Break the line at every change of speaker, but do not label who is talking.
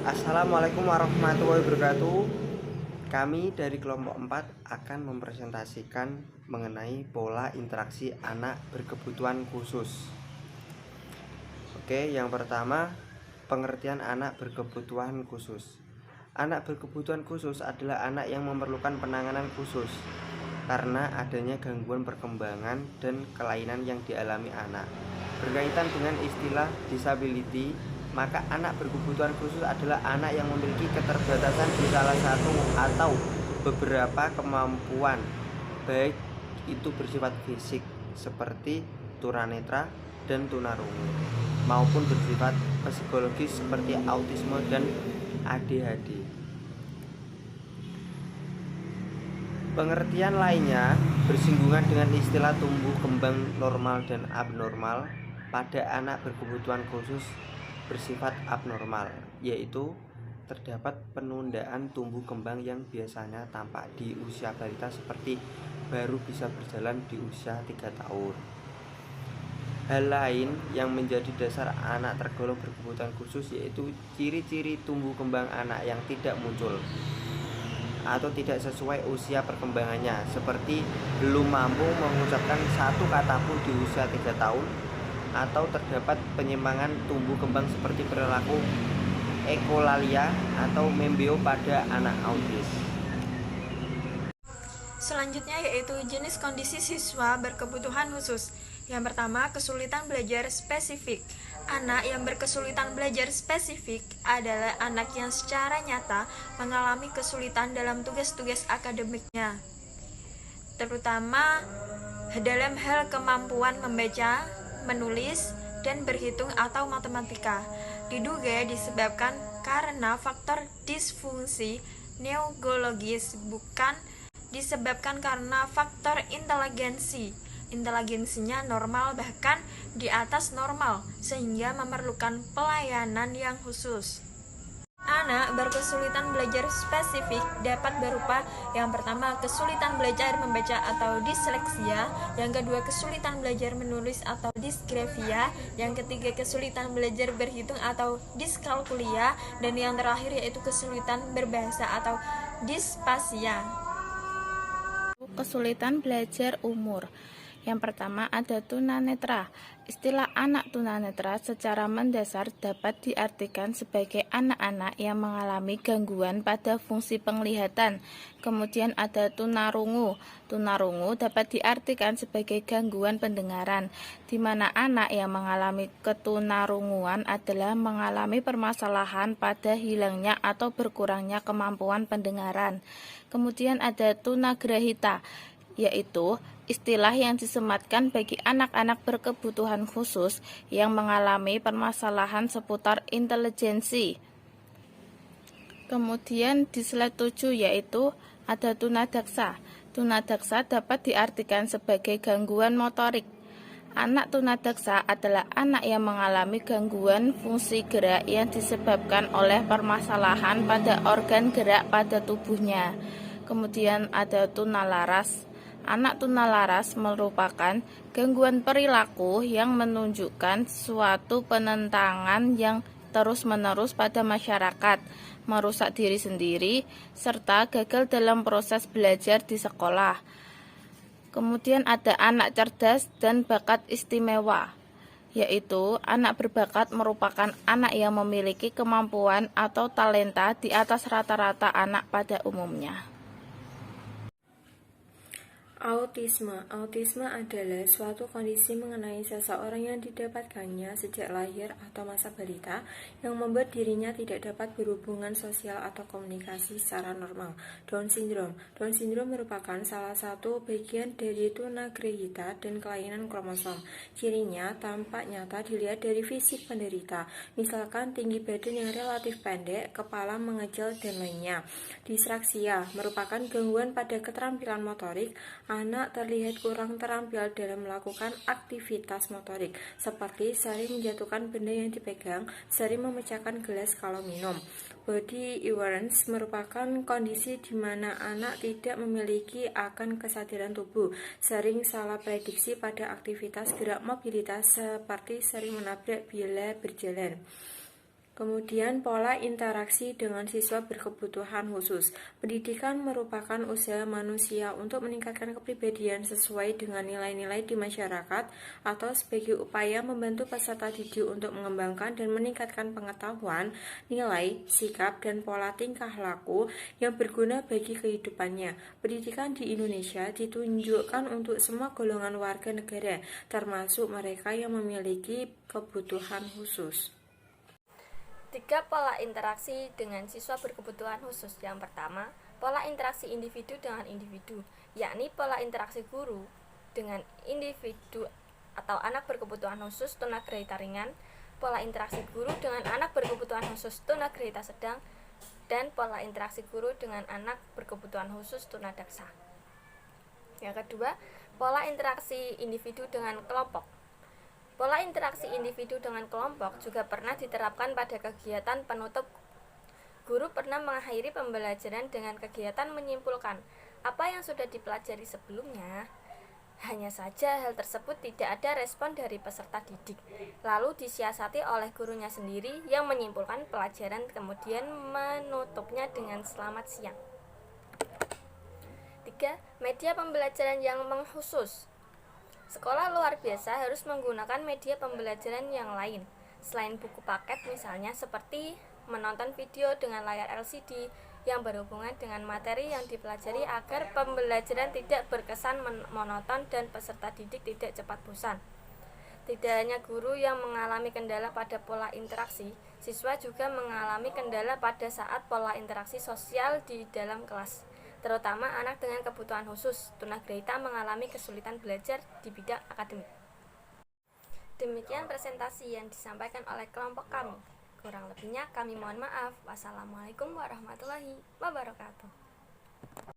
Assalamualaikum warahmatullahi wabarakatuh. Kami dari kelompok 4 akan mempresentasikan mengenai pola interaksi anak berkebutuhan khusus. Oke, yang pertama, pengertian anak berkebutuhan khusus. Anak berkebutuhan khusus adalah anak yang memerlukan penanganan khusus karena adanya gangguan perkembangan dan kelainan yang dialami anak. Berkaitan dengan istilah disability, maka anak berkebutuhan khusus adalah anak yang memiliki keterbatasan di salah satu atau beberapa kemampuan, baik itu bersifat fisik seperti tunanetra dan tunarungu, maupun bersifat psikologis seperti autisme dan ADHD. Pengertian lainnya bersinggungan dengan istilah tumbuh kembang normal dan abnormal pada anak berkebutuhan khusus bersifat abnormal, yaitu terdapat penundaan tumbuh kembang yang biasanya tampak di usia balita seperti baru bisa berjalan di usia 3 tahun. Hal lain yang menjadi dasar anak tergolong berkebutuhan khusus yaitu ciri-ciri tumbuh kembang anak yang tidak muncul atau tidak sesuai usia perkembangannya, seperti belum mampu mengucapkan satu kata pun di usia 3 tahun, atau terdapat penyimpangan tumbuh kembang seperti perilaku ekolalia atau membeo pada anak autis.
Selanjutnya yaitu jenis kondisi siswa berkebutuhan khusus. Yang pertama, kesulitan belajar spesifik. Anak yang berkesulitan belajar spesifik adalah anak yang secara nyata mengalami kesulitan dalam tugas-tugas akademiknya, terutama dalam hal kemampuan membaca, menulis, dan berhitung atau matematika. Diduga disebabkan karena faktor disfungsi neurologis, bukan disebabkan karena faktor inteligensi. Inteligensinya normal, bahkan di atas normal, sehingga memerlukan pelayanan yang khusus. Anak berkesulitan belajar spesifik dapat berupa yang pertama kesulitan belajar membaca atau disleksia, yang kedua kesulitan belajar menulis atau disgrafia, yang ketiga kesulitan belajar berhitung atau diskalkulia, dan yang terakhir yaitu kesulitan berbahasa atau dispasia.
Kesulitan belajar umur. Yang pertama ada tunanetra. Istilah anak tunanetra secara mendasar dapat diartikan sebagai anak-anak yang mengalami gangguan pada fungsi penglihatan. Kemudian ada tunarungu. Tunarungu dapat diartikan sebagai gangguan pendengaran, di mana anak yang mengalami ketunarunguan adalah mengalami permasalahan pada hilangnya atau berkurangnya kemampuan pendengaran. Kemudian ada tunagrahita, yaitu istilah yang disematkan bagi anak-anak berkebutuhan khusus yang mengalami permasalahan seputar intelijensi. Kemudian di slide 7 yaitu ada tunadaksa. Tunadaksa dapat diartikan sebagai gangguan motorik. Anak tunadaksa adalah anak yang mengalami gangguan fungsi gerak yang disebabkan oleh permasalahan pada organ gerak pada tubuhnya. Kemudian ada tunalaras. Anak tunalaras merupakan gangguan perilaku yang menunjukkan suatu penentangan yang terus-menerus pada masyarakat, merusak diri sendiri, serta gagal dalam proses belajar di sekolah. Kemudian ada anak cerdas dan bakat istimewa, yaitu anak berbakat merupakan anak yang memiliki kemampuan atau talenta di atas rata-rata anak pada umumnya.
Autisme. Autisme adalah suatu kondisi mengenai seseorang yang didapatkannya sejak lahir atau masa balita yang membuat dirinya tidak dapat berhubungan sosial atau komunikasi secara normal. Down syndrome. Down syndrome merupakan salah satu bagian dari tunagrahita dan kelainan kromosom. Cirinya tampak nyata dilihat dari fisik penderita, misalkan tinggi badan yang relatif pendek, kepala mengecil, dan lainnya. Disraksia merupakan gangguan pada keterampilan motorik. Anak terlihat kurang terampil dalam melakukan aktivitas motorik, seperti sering menjatuhkan benda yang dipegang, sering memecahkan gelas kalau minum. Body awareness merupakan kondisi di mana anak tidak memiliki akan kesadaran tubuh, sering salah prediksi pada aktivitas gerak mobilitas, seperti sering menabrak bila berjalan. Kemudian pola interaksi dengan siswa berkebutuhan khusus. Pendidikan merupakan usaha manusia untuk meningkatkan kepribadian sesuai dengan nilai-nilai di masyarakat atau sebagai upaya membantu peserta didik untuk mengembangkan dan meningkatkan pengetahuan, nilai, sikap, dan pola tingkah laku yang berguna bagi kehidupannya. Pendidikan di Indonesia ditunjukkan untuk semua golongan warga negara, termasuk mereka yang memiliki kebutuhan khusus.
3 pola interaksi dengan siswa berkebutuhan khusus. Yang pertama, pola interaksi individu dengan individu, yakni pola interaksi guru dengan individu atau anak berkebutuhan khusus tunagrahita ringan, pola interaksi guru dengan anak berkebutuhan khusus tunagrahita sedang, dan pola interaksi guru dengan anak berkebutuhan khusus tunadaksa. Yang kedua, pola interaksi individu dengan kelompok. Pola interaksi individu dengan kelompok juga pernah diterapkan pada kegiatan penutup. Guru pernah mengakhiri pembelajaran dengan kegiatan menyimpulkan apa yang sudah dipelajari sebelumnya. Hanya saja hal tersebut tidak ada respon dari peserta didik, lalu disiasati oleh gurunya sendiri yang menyimpulkan pelajaran kemudian menutupnya dengan selamat siang. 3. Media pembelajaran yang mengkhusus. Sekolah luar biasa harus menggunakan media pembelajaran yang lain, selain buku paket misalnya seperti menonton video dengan layar LCD yang berhubungan dengan materi yang dipelajari agar pembelajaran tidak berkesan monoton dan peserta didik tidak cepat bosan. Tidak hanya guru yang mengalami kendala pada pola interaksi, siswa juga mengalami kendala pada saat pola interaksi sosial di dalam kelas. Terutama anak dengan kebutuhan khusus, tunagrahita mengalami kesulitan belajar di bidang akademik. Demikian presentasi yang disampaikan oleh kelompok kami. Kurang lebihnya kami mohon maaf. Wassalamualaikum warahmatullahi wabarakatuh.